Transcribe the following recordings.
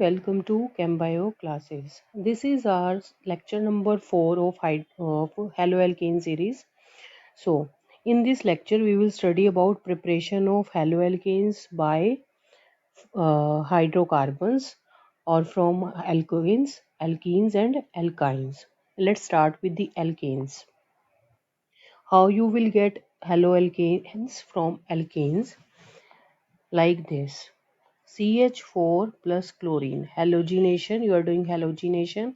Welcome to ChemBio classes. This is our lecture number 4 of haloalkane series. So, in this lecture, we will study about preparation of haloalkanes by hydrocarbons or from alkenes and alkynes. Let's start with the alkanes. How you will get haloalkanes from alkanes? Like this. CH4 plus chlorine, halogenation, you are doing halogenation,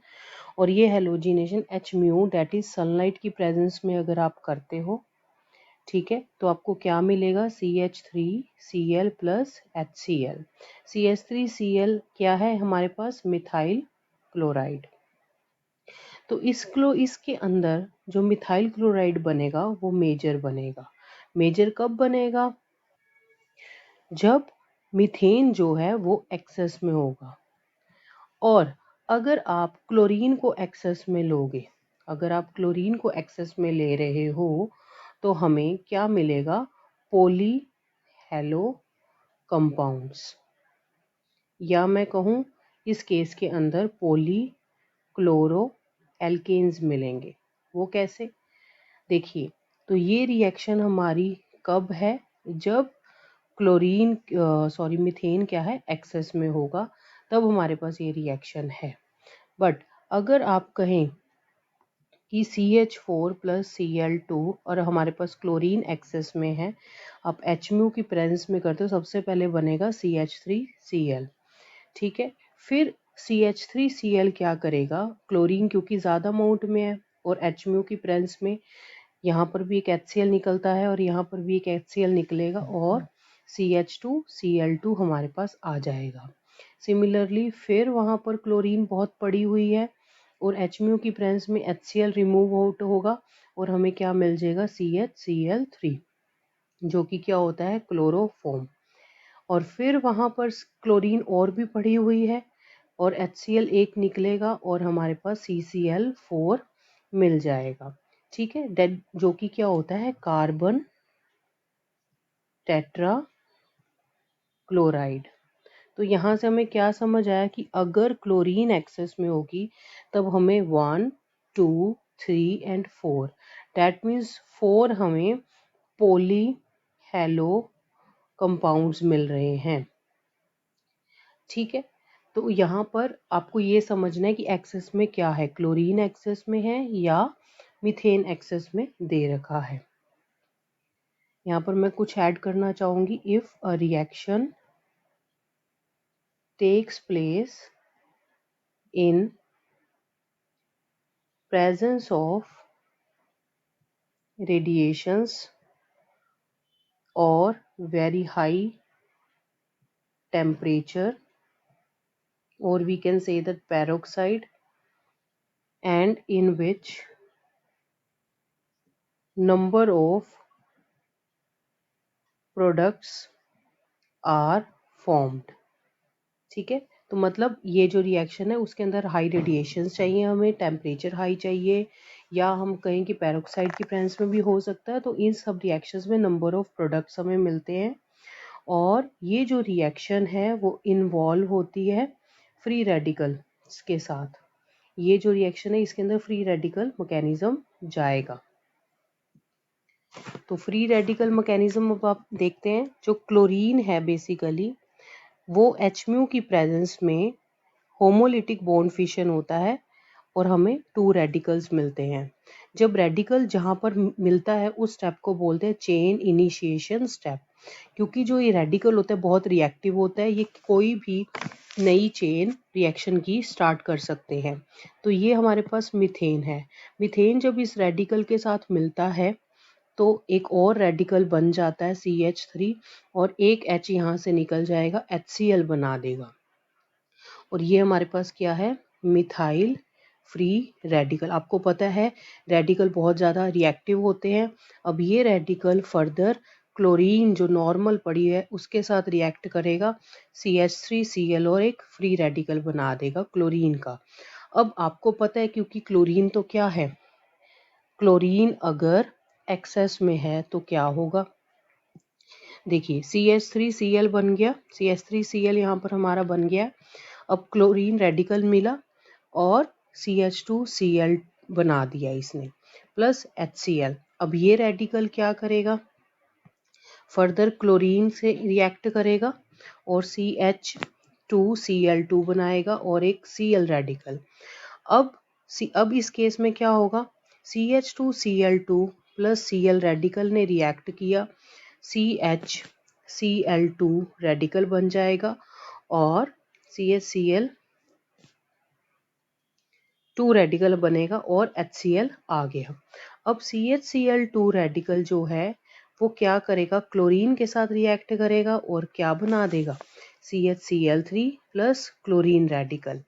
और ये halogenation H mu that is sunlight की presence में अगर आप करते हो, ठीक है, तो आपको क्या मिलेगा? CH3Cl plus HCl। CH3Cl क्या है हमारे पास? Methyl chloride. तो इसके अंदर जो मिथाइल क्लोराइड बनेगा वो मेजर बनेगा। मेजर कब बनेगा? जब मीथेन जो है वो एक्सेस में होगा। और अगर आप क्लोरीन को एक्सेस में लोगे, अगर आप क्लोरीन को एक्सेस में ले रहे हो तो हमें क्या मिलेगा? पॉली हेलो कंपाउंड्स, या मैं कहूँ इस केस के अंदर पॉली क्लोरो एल्केन्स मिलेंगे। वो कैसे? देखिए, तो ये रिएक्शन हमारी कब है? जब मीथेन क्या है? एक्सेस में होगा, तब हमारे पास ये रिएक्शन है। बट अगर आप कहें कि CH4 प्लस Cl2 और हमारे पास क्लोरीन एक्सेस में है, आप HMU की प्रेजेंस में करते हो, सबसे पहले बनेगा CH3Cl, ठीक है। फिर CH3Cl क्या करेगा? क्लोरीन क्योंकि ज़्यादा अमाउंट में है और HMU की प्रेजेंस में यहाँ पर भी एक HCl निकलता है और यहाँ पर भी एक HCl निकलेगा और CH2Cl2 हमारे पास आ जाएगा। सिमिलरली फिर वहाँ पर क्लोरीन बहुत पड़ी हुई है और HMU की प्रेजेंस में HCl रिमूव आउट होगा और हमें क्या मिल जाएगा? CHCl3, जो कि क्या होता है? क्लोरोफॉर्म। और फिर वहाँ पर क्लोरीन और भी पड़ी हुई है और HCl एक निकलेगा और हमारे पास CCl4 मिल जाएगा, ठीक है। डेड जो कि क्या होता है? Carbon tetra chloride. तो यहाँ से हमें क्या समझ आया कि अगर क्लोरीन एक्सेस में होगी तब हमें 1, 2, 3 एंड 4, दैट मीन्स 4 हमें पॉली हेलो कंपाउंड्स मिल रहे हैं, ठीक है। तो यहाँ पर आपको ये समझना है कि एक्सेस में क्या है, क्लोरीन एक्सेस में है या मीथेन एक्सेस में दे रखा है। यहाँ पर मैं कुछ ऐड करना चाहूँगी। If a reaction takes place in presence of radiations or very high temperature, or we can say that peroxide, and in which number of products are formed, ठीक है। तो मतलब ये जो रिएक्शन है उसके अंदर हाई रेडिएशन चाहिए, हमें टेम्परेचर हाई चाहिए, या हम कहें कि पेरोक्साइड की प्रेजेंस में भी हो सकता है। तो इन सब रिएक्शंस में नंबर ऑफ प्रोडक्ट्स हमें मिलते हैं और ये जो रिएक्शन है वो इन्वॉल्व होती है फ्री रेडिकल्स के साथ। ये जो रिएक्शन है इसके अंदर फ्री रेडिकल मैकेनिज्म जाएगा। तो फ्री रेडिकल मैकेनिज्म अब आप देखते हैं। जो क्लोरीन है बेसिकली वो HMU की प्रेजेंस में होमोलिटिक बॉन्ड फिशन होता है और हमें 2 रेडिकल्स मिलते हैं। जब रेडिकल जहाँ पर मिलता है उस स्टेप को बोलते हैं चेन इनिशिएशन स्टेप, क्योंकि जो ये रेडिकल होता है बहुत रिएक्टिव होता है, ये कोई भी नई चेन रिएक्शन की स्टार्ट कर सकते हैं। तो ये हमारे पास मीथेन है। मीथेन जब इस रेडिकल के साथ मिलता है तो एक और रेडिकल बन जाता है CH3 और एक H यहाँ से निकल जाएगा, HCl बना देगा और ये हमारे पास क्या है? Methyl free radical. आपको पता है रेडिकल बहुत ज़्यादा रिएक्टिव होते हैं। अब ये रेडिकल फर्दर क्लोरीन जो नॉर्मल पड़ी है उसके साथ रिएक्ट करेगा, CH3Cl और एक फ्री रेडिकल बना देगा क्लोरीन का। अब आपको पता है क्योंकि क्लोरीन तो क्या है? क्लोरीन अगर एक्सेस में है तो क्या होगा? देखिए CH3Cl बन गया, CH3Cl यहाँ पर हमारा बन गया। अब क्लोरीन रेडिकल मिला और CH2Cl बना दिया इसने प्लस HCl। अब ये रेडिकल क्या करेगा, फर्दर क्लोरीन से रिएक्ट करेगा और CH2Cl2 बनाएगा और एक Cl रेडिकल। अब इस केस में क्या होगा, CH2Cl2 प्लस Cl रेडिकल ने रिएक्ट किया, CHCl2 रेडिकल बन जाएगा और CHCl2 रेडिकल बनेगा और HCl आ गया। अब CHCl2 रेडिकल जो है वो क्या करेगा, क्लोरीन के साथ रिएक्ट करेगा और क्या बना देगा, CHCl3 plus chlorine radical.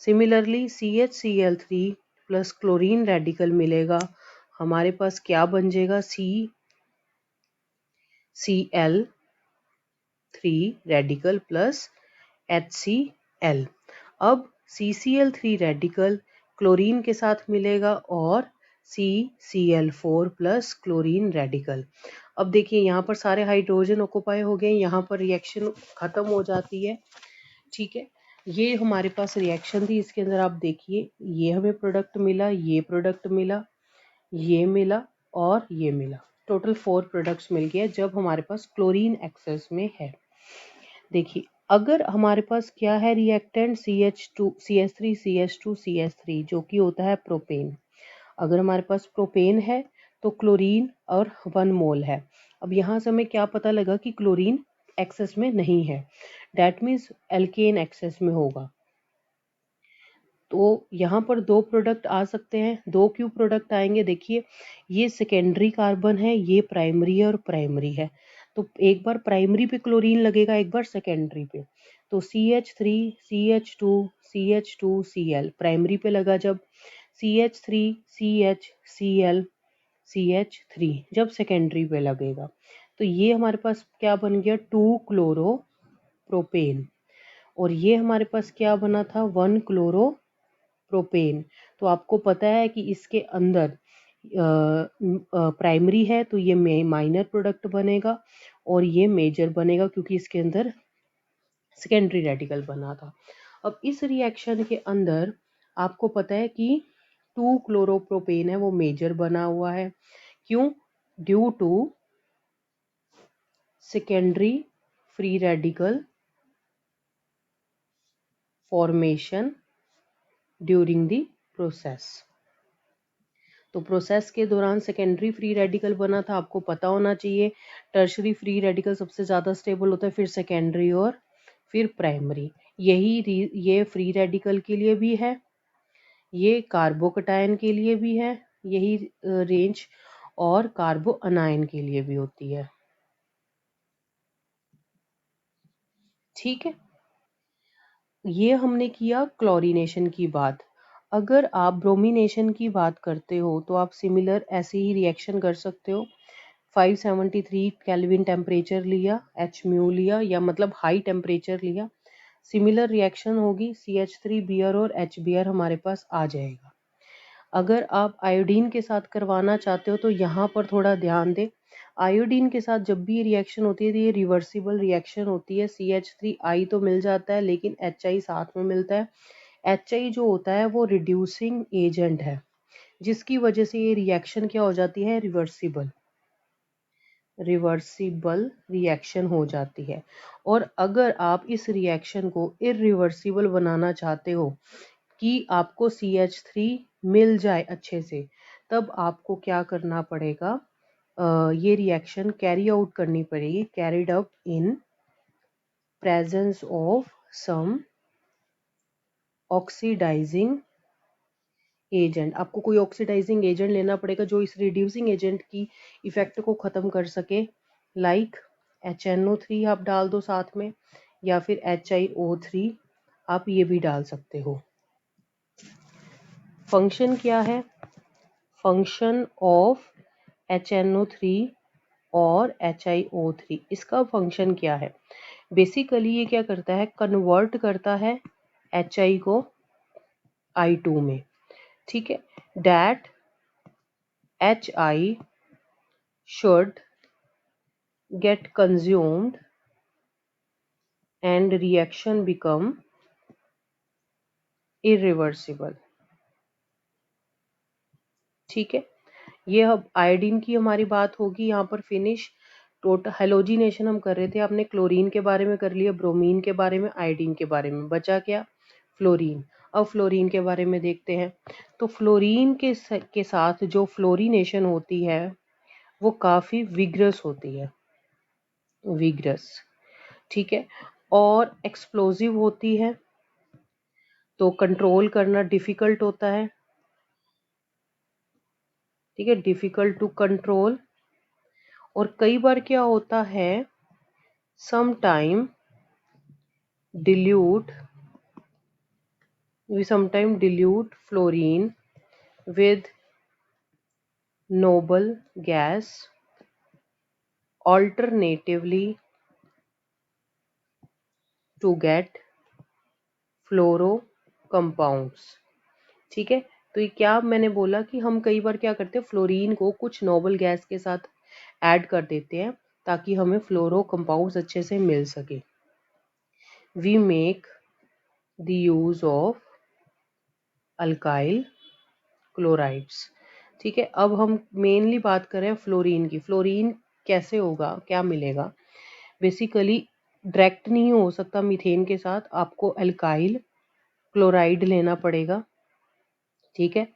Similarly CHCl3 plus chlorine radical मिलेगा, हमारे पास क्या बन जाएगा, CCl3 रेडिकल प्लस HCl। अब CCl3 रेडिकल क्लोरीन के साथ मिलेगा और CCl4 प्लस क्लोरीन रेडिकल। अब देखिए यहाँ पर सारे हाइड्रोजन ऑक्युपाई हो गए, यहाँ पर रिएक्शन खत्म हो जाती है। ठीक है, ये हमारे पास रिएक्शन थी, इसके अंदर आप देखिए ये हमें प्रोडक्ट मिला, ये प्रोडक्ट मिला, ये मिला और ये मिला, टोटल 4 प्रोडक्ट्स मिल गए जब हमारे पास क्लोरीन एक्सेस में है। देखिए अगर हमारे पास क्या है रिएक्टेंट, CH3CH2CH3 जो कि होता है प्रोपेन। अगर हमारे पास प्रोपेन है तो क्लोरीन और 1 मोल है। अब यहाँ से हमें क्या पता लगा कि क्लोरीन एक्सेस में नहीं है, डैट मीन्स एल्केन एक्सेस में होगा। तो यहाँ पर 2 प्रोडक्ट आ सकते हैं। 2 क्यों प्रोडक्ट आएंगे, देखिए ये सेकेंडरी कार्बन है, ये प्राइमरी है और प्राइमरी है, तो एक बार प्राइमरी पे क्लोरीन लगेगा, एक बार सेकेंडरी पे। तो CH3 CH2 CH2 Cl primary पे लगा, जब CH3 CH Cl CH3 जब सेकेंडरी पे लगेगा। तो ये हमारे पास क्या बन गया, 2 क्लोरो प्रोपेन। और ये हमारे पास क्या बना था, 1 क्लोरो प्रोपेन। तो आपको पता है कि इसके अंदर प्राइमरी है तो ये माइनर प्रोडक्ट बनेगा और ये मेजर बनेगा क्योंकि इसके अंदर सेकेंडरी रेडिकल बना था। अब इस रिएक्शन के अंदर आपको पता है कि 2 क्लोरोप्रोपेन है वो मेजर बना हुआ है, क्यों, due to secondary free radical formation during the process. तो प्रोसेस के दौरान सेकेंडरी फ्री रेडिकल बना था, आपको पता होना चाहिए। टर्शरी फ्री रेडिकल सबसे ज़्यादा स्टेबल होता है, फिर सेकेंडरी और फिर प्राइमरी। ये फ्री रेडिकल के लिए भी है, ये कार्बोकटायन के लिए भी है, यही रेंज, और कार्बो अनायन के लिए भी होती है। ठीक है, ये हमने किया क्लोरीनेशन की बात। अगर आप ब्रोमिनेशन की बात करते हो तो आप सिमिलर ऐसे ही रिएक्शन कर सकते हो। 573 केल्विन टेम्परेचर लिया, एच म्यू लिया, या मतलब हाई टेम्परेचर लिया, सिमिलर रिएक्शन होगी, CH3Br और HBr हमारे पास आ जाएगा। अगर आप आयोडीन के साथ करवाना चाहते हो तो यहाँ पर थोड़ा ध्यान दें। आयोडीन के साथ जब भी रिएक्शन होती है तो ये रिवर्सिबल रिएक्शन होती है। CH3I तो मिल जाता है लेकिन HI साथ में मिलता है। HI जो होता है वो रिड्यूसिंग एजेंट है, जिसकी वजह से ये रिएक्शन क्या हो जाती है, रिवर्सिबल रिएक्शन हो जाती है। और अगर आप इस रिएक्शन को इरिवर्सिबल बनाना चाहते हो कि आपको CH3 मिल जाए अच्छे से, तब आपको क्या करना पड़ेगा, ये रिएक्शन कैरी आउट करनी पड़ेगी, carried out in presence of some oxidising agent. आपको कोई ऑक्सीडाइजिंग एजेंट लेना पड़ेगा जो इस रिड्यूसिंग एजेंट की इफेक्ट को ख़त्म कर सके, लाइक HNO3 आप डाल दो साथ में, या फिर HiO3 आप ये भी डाल सकते हो। फंक्शन क्या है, फंक्शन ऑफ HNO3 और HiO3, इसका फंक्शन क्या है, बेसिकली ये क्या करता है, कन्वर्ट करता है HI को I2 में। ठीक है, that HI should get consumed and reaction become irreversible. ठीक है, ये अब आयोडीन की हमारी बात होगी यहाँ पर फिनिश। टोटल हेलोजिनेशन हम कर रहे थे, आपने क्लोरीन के बारे में कर लिया, ब्रोमीन के बारे में, आयोडीन के बारे में, बचा क्या? फ्लोरीन। अब फ्लोरीन के बारे में देखते हैं। तो फ्लोरीन के साथ जो फ्लोरीनेशन होती है वो काफ़ी विग्रस होती है, विग्रस। ठीक है, और एक्सप्लोजिव होती है, तो कंट्रोल करना डिफिकल्ट होता है। ठीक है, डिफिकल्ट टू कंट्रोल। और कई बार क्या होता है, sometime dilute we sometimes dilute fluorine with noble gas alternatively to get fluoro compounds। ठीक है, तो ये क्या मैंने बोला कि हम कई बार क्या करते हैं, फ्लोरीन को कुछ नोबल गैस के साथ ऐड कर देते हैं ताकि हमें फ्लोरो कंपाउंड्स अच्छे से मिल सके। We make the use of alkyl chlorides. ठीक है, अब हम मेनली बात करें फ्लोरीन की। फ्लोरीन कैसे होगा, क्या मिलेगा? बेसिकली डायरेक्ट नहीं हो सकता मीथेन के साथ, आपको अल्काइल क्लोराइड लेना पड़ेगा। ठीक है,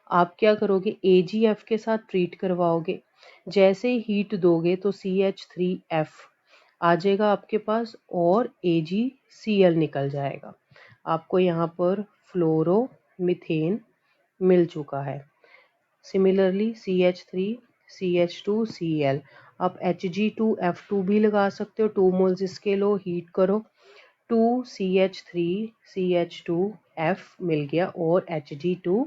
आप क्या करोगे, AgF के साथ ट्रीट करवाओगे। जैसे ही हीट दोगे तो CH3F आ जाएगा आपके पास और AgCl निकल जाएगा। आपको यहाँ पर फ्लोरो मीथेन मिल चुका है। सिमिलरली CH3 CH2 Cl, आप Hg2F2 भी लगा सकते हो। 2 मोल्स इसके लो, हीट करो, 2 CH3 CH2F मिल गया और Hg2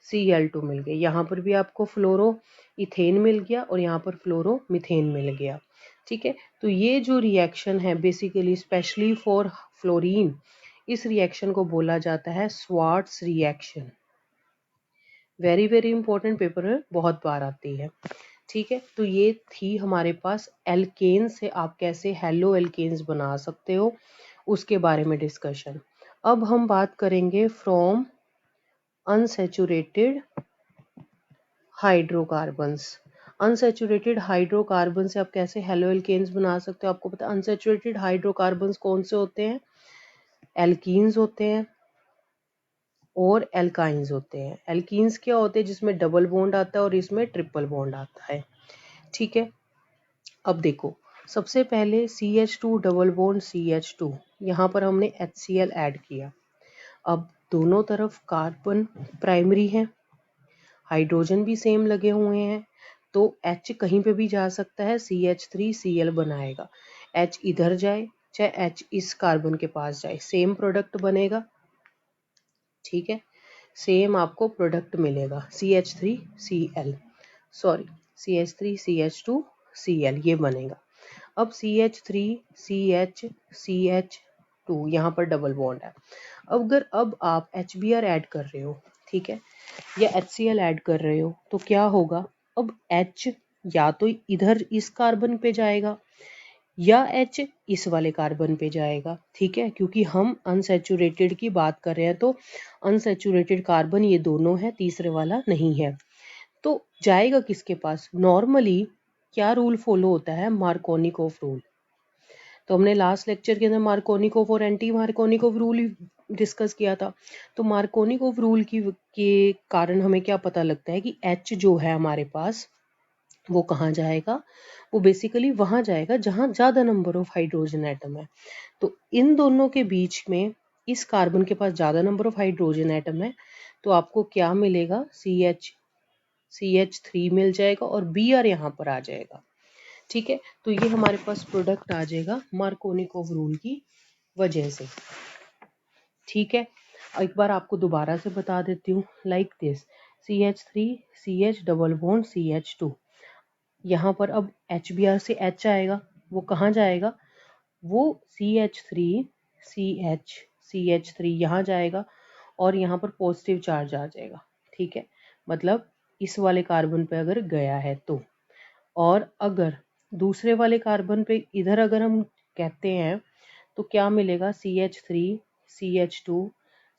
Cl2 मिल गया। यहाँ पर भी आपको फ्लोरो इथेन मिल गया और यहाँ पर फ्लोरो मिथेन मिल गया। ठीक है, तो ये जो रिएक्शन है बेसिकली स्पेशली फॉर फ्लोरीन, इस रिएक्शन को बोला जाता है Swarts reaction. Very very important, paper में बहुत बार आती है। ठीक है, तो ये थी हमारे पास एल्केन से आप कैसे हेलो एल्केन्स बना सकते हो, उसके बारे में डिस्कशन। अब हम बात करेंगे from unsaturated hydrocarbons. Unsaturated hydrocarbon से आप कैसे हेलो एल्केन्स बना सकते हो। आपको पता है अनसैचुरेटेड हाइड्रोकार्बन्स कौन से होते हैं? एल्कीन्स होते हैं और एल्काइंस होते हैं। एल्कीन्स क्या होते हैं? जिसमें डबल बॉन्ड आता है और इसमें ट्रिपल बॉन्ड आता है। ठीक है, अब देखो, सबसे पहले CH2 डबल बॉन्ड CH2, यहाँ पर हमने HCl ऐड किया। अब दोनों तरफ कार्बन प्राइमरी है, हाइड्रोजन भी सेम लगे हुए हैं, तो H कहीं पे भी जा सकता है, CH3Cl बनाएगा। H इधर जाए चाहे H इस कार्बन के पास जाए, सेम प्रोडक्ट बनेगा। ठीक है, सेम आपको प्रोडक्ट मिलेगा, CH3Cl, सॉरी CH3CH2Cl ये बनेगा। अब CH3CH2 यहाँ पर डबल बॉन्ड है। अब आप HBr ऐड कर रहे हो, ठीक है, या HCl ऐड कर रहे हो, तो क्या होगा, अब H या तो इधर इस कार्बन पे जाएगा या H इस वाले कार्बन पे जाएगा। ठीक है, क्योंकि हम अनसैचुरेटेड की बात कर रहे हैं, तो अनसैचुरेटेड कार्बन ये दोनों है, तीसरे वाला नहीं है, तो जाएगा किसके पास? नॉर्मली क्या रूल फॉलो होता है? Markovnikov rule. तो हमने लास्ट लेक्चर के अंदर मार्कोनिकोव और एंटी मार्कोनिकोव रूल डिस्कस किया था। तो मार्कोनिकोव रूल के कारण हमें क्या पता लगता है कि H जो है हमारे पास वो कहाँ जाएगा? वो बेसिकली वहाँ जाएगा जहाँ ज़्यादा नंबर ऑफ हाइड्रोजन एटम है। तो इन दोनों के बीच में इस कार्बन के पास ज़्यादा नंबर ऑफ हाइड्रोजन एटम है, तो आपको क्या मिलेगा? CH3 मिल जाएगा और Br यहाँ पर आ जाएगा। ठीक है, तो ये हमारे पास प्रोडक्ट आ जाएगा मार्कोनिकोव रूल की वजह से। ठीक है, एक बार आपको दोबारा से बता देती हूँ, like this, CH3 CH double bond CH2, यहाँ पर अब HBr से H आएगा, वो कहाँ जाएगा? वो CH3 यहाँ जाएगा और यहाँ पर पॉजिटिव चार्ज आ जाएगा। ठीक है, मतलब इस वाले कार्बन पे अगर गया है तो, और अगर दूसरे वाले कार्बन पे इधर अगर हम कहते हैं तो क्या मिलेगा? CH3 CH2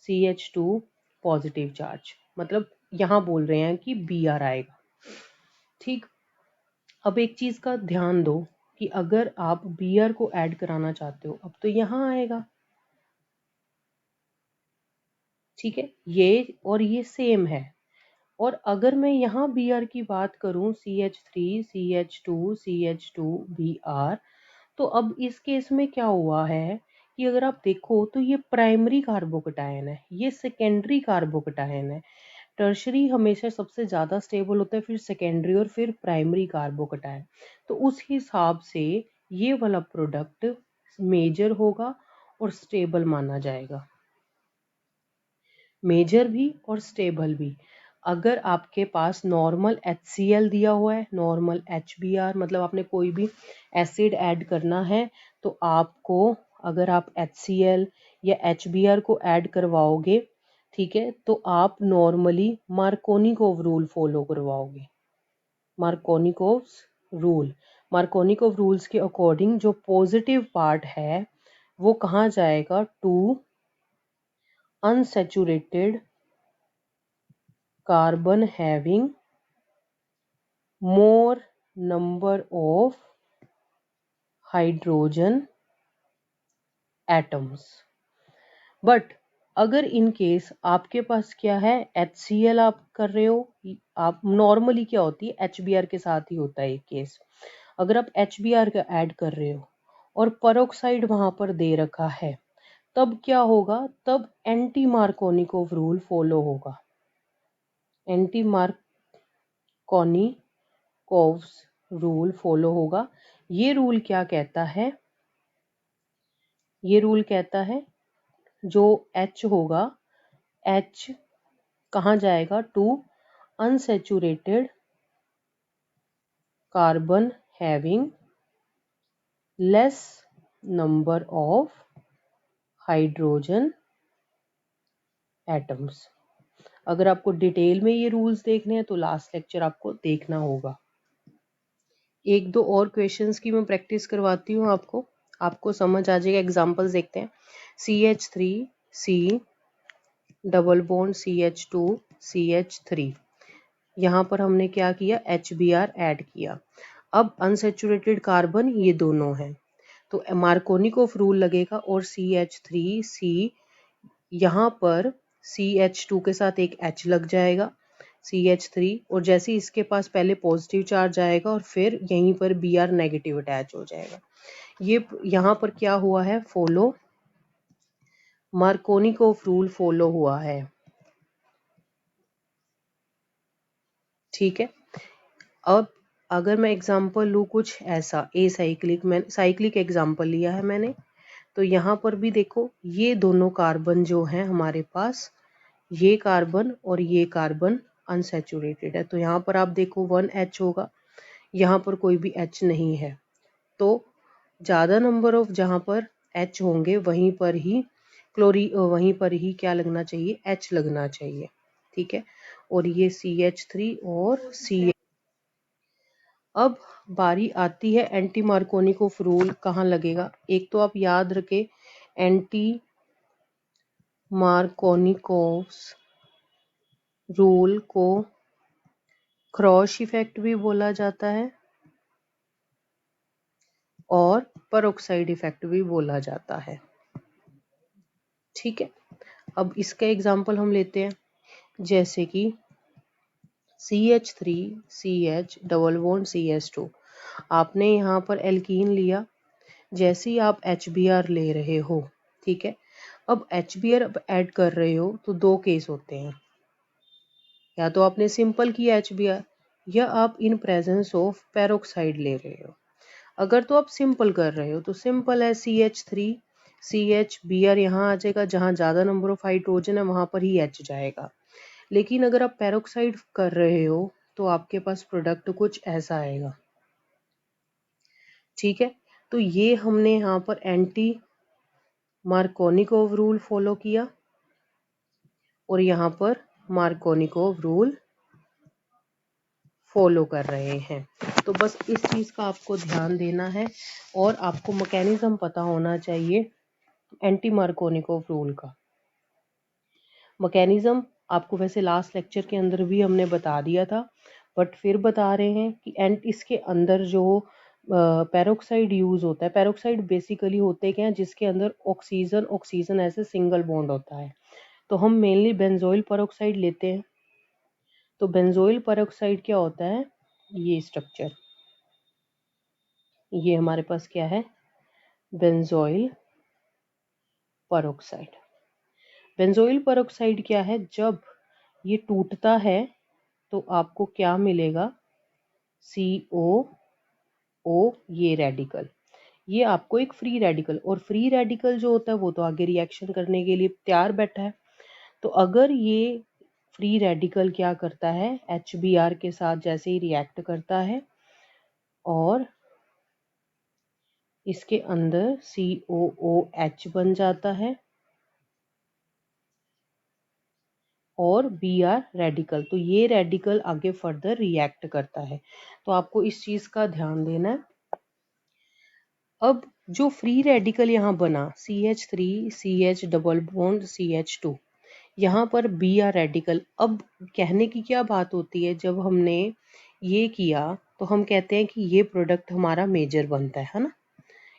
CH2 positive charge, मतलब यहाँ बोल रहे हैं कि Br आएगा। ठीक, अब एक चीज का ध्यान दो कि अगर आप Br को ऐड कराना चाहते हो, अब तो यहाँ आएगा। ठीक है, ये और ये सेम है। और अगर मैं यहाँ Br की बात करूं, CH3 CH2 CH2 Br, तो अब इस केस में क्या हुआ है कि अगर आप देखो तो ये प्राइमरी कार्बोकटायन है, ये सेकेंडरी कार्बोकटायन है। टर्शरी हमेशा सबसे ज़्यादा स्टेबल होता है, फिर सेकेंडरी और फिर प्राइमरी कार्बोकटायन। तो उस हिसाब से ये वाला प्रोडक्ट मेजर होगा और स्टेबल माना जाएगा, मेजर भी और स्टेबल भी। अगर आपके पास नॉर्मल HCl दिया हुआ है, नॉर्मल HBr, मतलब आपने कोई भी एसिड ऐड करना है, तो आपको, अगर आप HCl या HBr को ऐड करवाओगे, ठीक है, तो आप नॉर्मली मार्कोनिकोव रूल फॉलो करवाओगे। मार्कोनिकोव रूल्स के अकॉर्डिंग जो पॉजिटिव पार्ट है वो कहाँ जाएगा, to unsaturated carbon having more number of hydrogen atoms। But अगर इन केस आपके पास क्या है, HCl आप कर रहे हो, आप नॉर्मली क्या होती है HBr के साथ ही होता है एक केस। अगर आप HBr का ऐड कर रहे हो और पेरोक्साइड वहां पर दे रखा है, तब क्या होगा, तब एंटी मार्कोनिकोव रूल फॉलो होगा। एंटी मार्कोनिकोव रूल फॉलो होगा। ये रूल क्या कहता है, ये रूल कहता है जो H होगा, H कहाँ जाएगा, to unsaturated carbon having less number of hydrogen atoms. अगर आपको डिटेल में ये रूल्स देखने हैं तो लास्ट लेक्चर आपको देखना होगा। एक दो और क्वेश्चंस की मैं प्रैक्टिस करवाती हूँ आपको, आपको समझ आ जाएगा। एग्जांपल्स देखते हैं। CH3C double bond CH2 CH3, यहाँ पर हमने क्या किया, HBr ऐड किया। अब अनसेचुरेटेड कार्बन ये दोनों हैं, तो मार्कोनिकोव रूल लगेगा और CH3C, यहाँ पर CH2 के साथ एक H लग जाएगा, CH3, और जैसे इसके पास पहले पॉजिटिव चार्ज आएगा और फिर यहीं पर Br नेगेटिव अटैच हो जाएगा। ये यहाँ पर क्या हुआ है, फॉलो मार्कोनिकोव रूल फॉलो हुआ है। ठीक है, अब अगर मैं एग्जांपल लूँ कुछ ऐसा ए साइक्लिक, मैं साइक्लिक एग्जांपल लिया है मैंने, तो यहाँ पर भी देखो ये दोनों कार्बन जो हैं हमारे पास, ये कार्बन और ये कार्बन अनसैचुरेटेड है, तो यहाँ पर आप देखो 1H होगा, यहाँ पर कोई भी H नहीं है, तो ज़्यादा नंबर ऑफ जहाँ पर H होंगे वहीं पर ही वहीं पर ही क्या लगना चाहिए, H लगना चाहिए। ठीक है, और ये CH3 और CH। अब बारी आती है एंटी मार्कोनिकोव रूल कहाँ लगेगा। एक तो आप याद रखें, एंटी मार्कोनिकोव रूल को क्रॉस इफेक्ट भी बोला जाता है और पेरोक्साइड इफेक्ट भी बोला जाता है। ठीक है, अब इसका एग्जांपल हम लेते हैं, जैसे कि CH3CH डबल बॉन्ड CH2, आपने यहाँ पर एल्कीन लिया, जैसे ही आप HBr ले रहे हो, ठीक है, अब HBr ऐड कर रहे हो तो दो केस होते हैं, या तो आपने सिंपल किया HBr, या आप इन प्रेजेंस ऑफ पेरोक्साइड ले रहे हो। अगर तो आप सिंपल कर रहे हो तो सिंपल है, CH3CH, Br यहाँ आ जाएगा, जहाँ ज़्यादा नंबर ऑफ हाइड्रोजन है वहाँ पर ही H जाएगा। लेकिन अगर आप पेरोक्साइड कर रहे हो तो आपके पास प्रोडक्ट कुछ ऐसा आएगा। ठीक है, तो ये हमने यहाँ पर एंटी मार्कोनिकोव रूल फॉलो किया और यहाँ पर मार्कोनिकोव रूल फॉलो कर रहे हैं। तो बस इस चीज़ का आपको ध्यान देना है और आपको मैकेनिज्म पता होना चाहिए एंटी मार्कोनिकोव रूल का। मैकेनिज्म आपको वैसे लास्ट लेक्चर के अंदर भी हमने बता दिया था, बट फिर बता रहे हैं कि एंड इसके अंदर जो पेरोक्साइड यूज होता है, पेरोक्साइड बेसिकली होते क्या हैं, जिसके अंदर ऑक्सीजन ऑक्सीजन ऐसे सिंगल बॉन्ड होता है। तो हम मेनली बेंजोइल पेरोक्साइड लेते हैं। तो बेंजोइल पेरोक्साइड क्या होता है, ये स्ट्रक्चर, ये हमारे पास क्या है, बेंजोइल पेरोक्साइड। बेंजोइल पेरोक्साइड क्या है, जब ये टूटता है तो आपको क्या मिलेगा, COO, ये रेडिकल, ये आपको एक फ्री रेडिकल, और फ्री रेडिकल जो होता है वो तो आगे रिएक्शन करने के लिए तैयार बैठा है। तो अगर ये फ्री रेडिकल क्या करता है, HBr के साथ जैसे ही रिएक्ट करता है और इसके अंदर COOH बन जाता है और Br रेडिकल, तो ये रेडिकल आगे फर्दर रिएक्ट करता है। तो आपको इस चीज का ध्यान देना है। अब जो फ्री रेडिकल यहाँ बना CH3 CH double bond CH2, यहाँ पर Br रेडिकल, अब कहने की क्या बात होती है, जब हमने ये किया तो हम कहते हैं कि ये प्रोडक्ट हमारा मेजर बनता है ना,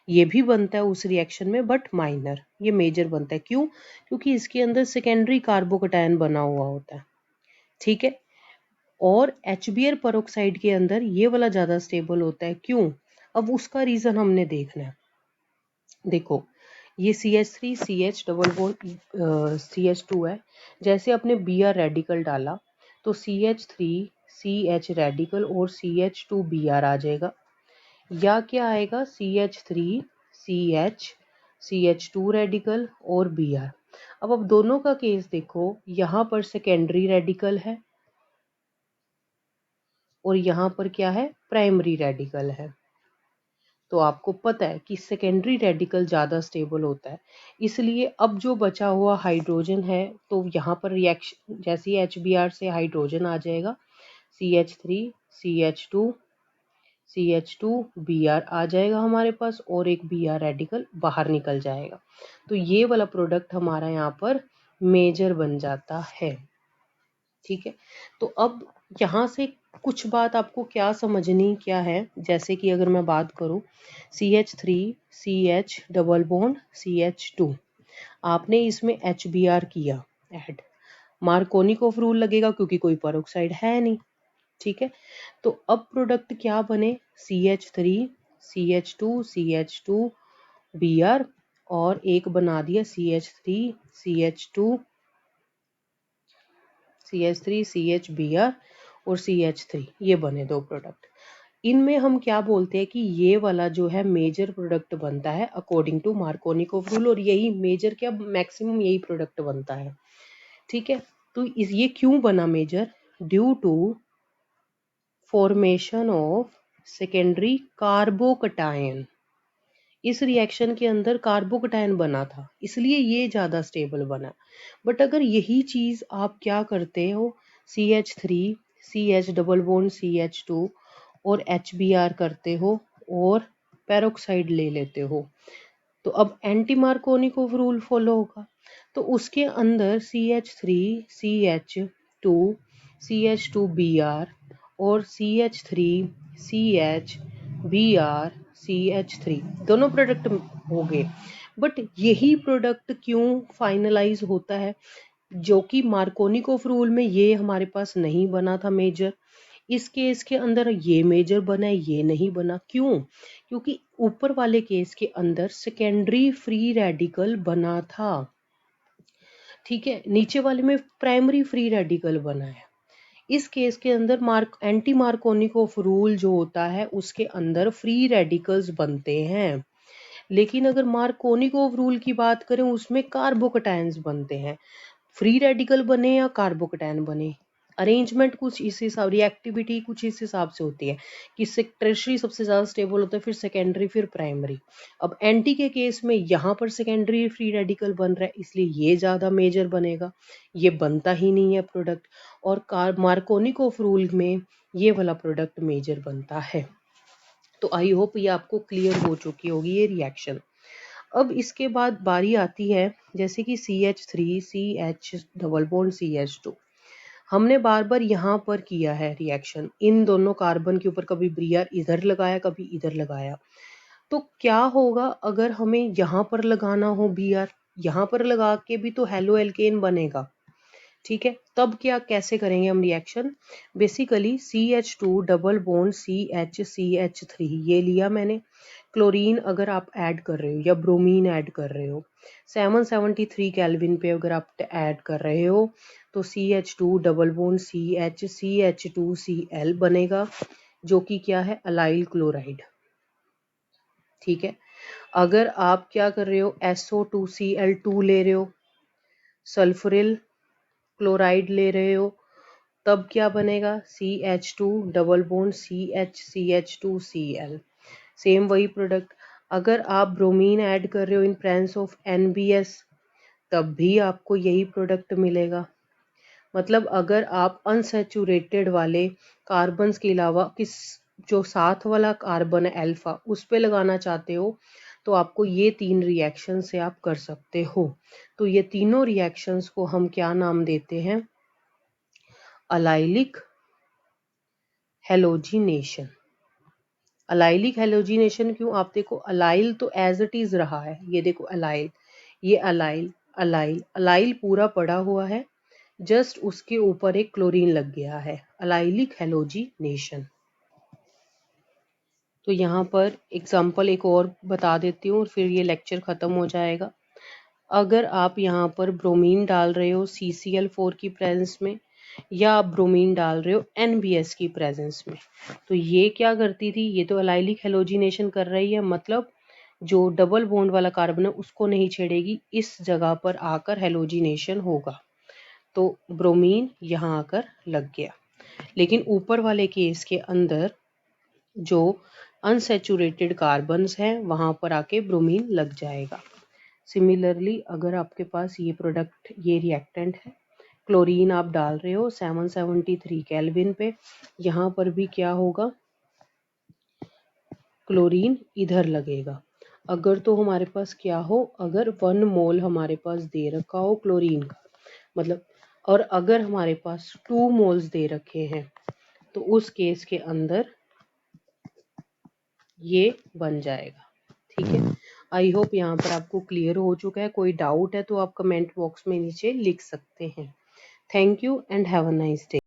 ये भी बनता है उस रिएक्शन में बट माइनर, ये मेजर बनता है। क्यों? क्योंकि इसके अंदर सेकेंडरी कार्बोकैटायन बना हुआ होता है, ठीक है। और HBr पेरोक्साइड के अंदर ये वाला ज्यादा स्टेबल होता है। क्यों? अब उसका रीजन हमने देखना है। देखो, ये CH3 CH double bond CH2 है, जैसे अपने Br रेडिकल डाला तो CH3 CH रेडिकल और CH2 Br आ जाएगा, या क्या आएगा, CH3 CH CH2 रेडिकल और Br। अब दोनों का केस देखो, यहाँ पर सेकेंडरी रेडिकल है और यहाँ पर क्या है, प्राइमरी रेडिकल है। तो आपको पता है कि सेकेंडरी रेडिकल ज़्यादा स्टेबल होता है, इसलिए अब जो बचा हुआ हाइड्रोजन है तो यहाँ पर रिएक्शन जैसे ही HBr से हाइड्रोजन आ जाएगा, CH3 CH2 CH2 Br आ जाएगा हमारे पास, और एक Br रेडिकल बाहर निकल जाएगा। तो ये वाला प्रोडक्ट हमारा यहाँ पर मेजर बन जाता है, ठीक है। तो अब यहाँ से कुछ बात आपको क्या समझनी क्या है, जैसे कि अगर मैं बात करूँ CH3 CH double bond CH2, आपने इसमें HBr किया ऐड, मार्कोनी ऑफ रूल लगेगा क्योंकि कोई पेरोक्साइड है नहीं, ठीक है। तो अब प्रोडक्ट क्या बने, CH3 CH2 CH2 Br, और एक बना दिया CH3 CH2 CH3 CHBr और CH3, ये बने दो प्रोडक्ट। इनमें हम क्या बोलते हैं कि ये वाला जो है मेजर प्रोडक्ट बनता है according to Markovnikov rule, और यही मेजर क्या मैक्सिमम यही प्रोडक्ट बनता है, ठीक है। तो ये क्यों बना major, due to formation of secondary carbocation. इस रिएक्शन के अंदर कार्बोकटायन बना था, इसलिए ये ज्यादा स्टेबल बना। बट अगर यही चीज आप क्या करते हो, CH3 CH double bond CH2 और HBr करते हो और पेरोक्साइड ले लेते हो, तो अब anti Markovnikov of rule follow होगा। तो उसके अंदर CH3 CH2 CH2Br और CH3 CH Br CH3 दोनों प्रोडक्ट हो गए। बट यही प्रोडक्ट क्यों फाइनलाइज होता है, जो कि मार्कोनिक ऑफ रूल में ये हमारे पास नहीं बना था मेजर, इस केस के अंदर ये मेजर बना है, ये नहीं बना। क्यों? क्योंकि ऊपर वाले केस के अंदर सेकेंडरी फ्री रेडिकल बना था, ठीक है, नीचे वाले में प्राइमरी फ्री रेडिकल बना है। इस केस के अंदर एंटी मार्कोनिक ऑफ रूल जो होता है उसके अंदर फ्री रेडिकल्स बनते हैं, लेकिन अगर मार्कोनिक ऑफ रूल की बात करें उसमें कार्बोकटायंस बनते हैं। फ्री रेडिकल बने या कार्बोकटायन बने, अरेंजमेंट कुछ इस हिसाब, रिएक्टिविटी कुछ इस हिसाब से होती है कि टर्शरी सबसे ज्यादा स्टेबल होता है, फिर सेकेंडरी, फिर प्राइमरी। अब एंटी के केस में यहाँ पर सेकेंडरी फ्री रेडिकल बन रहा है, इसलिए ये ज्यादा मेजर बनेगा, ये बनता ही नहीं है प्रोडक्ट। और मार्कोनिक ऑफ रूल में ये वाला प्रोडक्ट मेजर बनता है। तो आई होप ये आपको क्लियर हो चुकी होगी ये रिएक्शन। अब इसके बाद बारी आती है जैसे कि CH3 CH double bond CH2। हमने बार बार यहाँ पर किया है रिएक्शन, इन दोनों कार्बन के ऊपर कभी ब्रियर इधर लगाया कभी इधर लगाया। तो क्या होगा अगर हमें यहाँ पर लगाना हो Br, यहाँ पर लगा के भी तो हेलो एल्केन बनेगा। ठीक है, तब क्या कैसे करेंगे हम reaction? Basically CH2 double bond CH ये लिया मैंने। क्लोरीन अगर आप ऐड कर रहे हो या ब्रोमीन ऐड कर रहे हो 773 केल्विन पे अगर आप ऐड कर रहे हो तो CH2 डबल बॉन्ड CH2Cl बनेगा, जो कि क्या है, अलाइल क्लोराइड। ठीक है, अगर आप क्या कर रहे हो SO2Cl2 ले रहे हो, सल्फ्यूरिल क्लोराइड ले रहे हो, तब क्या बनेगा CH2 double bond CH2Cl, same वही प्रोडक्ट। अगर आप ब्रोमीन ऐड कर रहे हो इन प्रेजेंस ऑफ NBS, तब भी आपको यही प्रोडक्ट मिलेगा। मतलब अगर आप अनसैचुरेटेड वाले कार्बन्स के अलावा किस जो साथ वाला कार्बन है अल्फा उस पे लगाना चाहते हो तो आपको ये 3 रिएक्शन से आप कर सकते हो। तो ये तीनों रिएक्शंस को हम क्या नाम देते हैं? Allylic halogenation. अलाइलिक हेलोजिनेशन क्यों? आप देखो अलाइल तो एज इट इज रहा है, ये देखो अलाइल, ये अलाइल अलाइल अलाइल पूरा पड़ा हुआ है, जस्ट उसके ऊपर एक क्लोरीन लग गया है, अलाइलिक हेलोजिनेशन। तो यहाँ पर एग्जाम्पल एक और बता देती हूँ फिर ये लेक्चर ख़त्म हो जाएगा। अगर आप यहाँ पर ब्रोमीन डाल रहे हो CCl4 की प्रेजेंस में या आप ब्रोमीन डाल रहे हो NBS की प्रेजेंस में, तो ये क्या करती थी, ये तो अलाइलिक हेलोजिनेशन कर रही है, मतलब जो डबल बॉन्ड वाला कार्बन है उसको नहीं छेड़ेगी, इस जगह पर आकर हेलोजिनेशन होगा, तो ब्रोमीन यहाँ आकर लग गया। लेकिन ऊपर वाले केस के अंदर जो अनसैचुरेटेड कार्बन्स हैं वहाँ पर आके ब्रोमीन लग जाएगा। सिमिलरली अगर आपके पास ये प्रोडक्ट ये रिएक्टेंट है, क्लोरीन आप डाल रहे हो 773 केल्विन पे, यहाँ पर भी क्या होगा, क्लोरीन इधर लगेगा। अगर तो हमारे पास क्या हो, अगर 1 मोल हमारे पास दे रखा हो क्लोरीन का, मतलब, और अगर हमारे पास 2 मोल्स दे रखे हैं तो उस केस के अंदर ये बन जाएगा। ठीक है, आई होप यहाँ पर आपको क्लियर हो चुका है। कोई डाउट है तो आप कमेंट बॉक्स में नीचे लिख सकते हैं। Thank you and have a nice day.